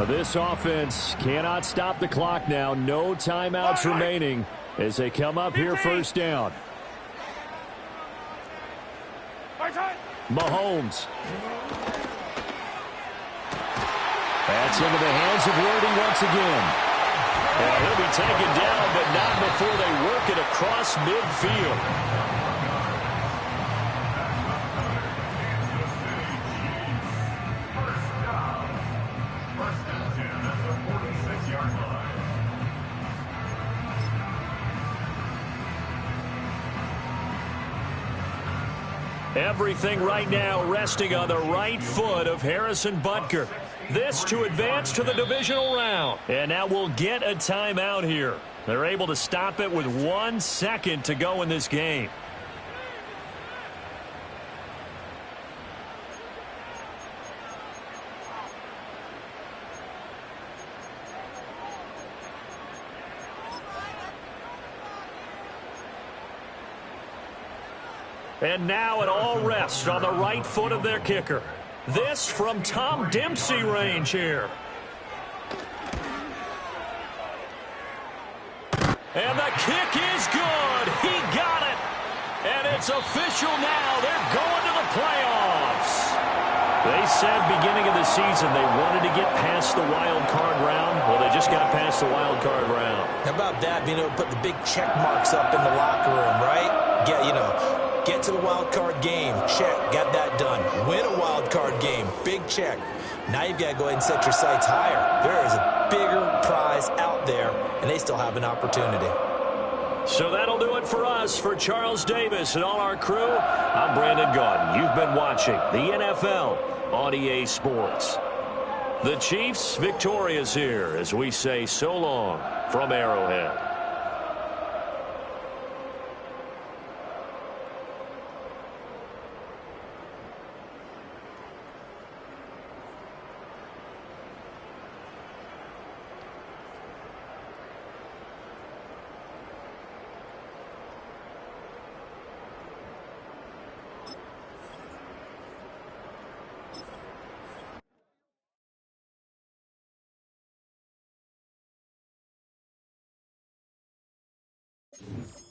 This offense cannot stop the clock now. No timeouts remaining as they come up here 1st down. Mahomes. That's into the hands of Worthy once again. And he'll be taken down, but not before they work it across midfield. Everything right now resting on the right foot of Harrison Butker. This to advance to the divisional round. And now we'll get a timeout here. They're able to stop it with 1 second to go in this game. And now it all rests on the right foot of their kicker. This from Tom Dempsey range here. And the kick is good. He got it. And it's official now. They're going to the playoffs. They said beginning of the season they wanted to get past the wild card round. Well, they just got past the wild card round. How about that? Put the big check marks up in the locker room, right? Get to the wild card game. Check. Got that done. Win a wild card game. Big check. Now you've got to go ahead and set your sights higher. There is a bigger prize out there, and they still have an opportunity. So that'll do it for us. For Charles Davis and all our crew, I'm Brandon Gaudin. You've been watching the NFL on EA Sports. The Chiefs victorious here as we say so long from Arrowhead. You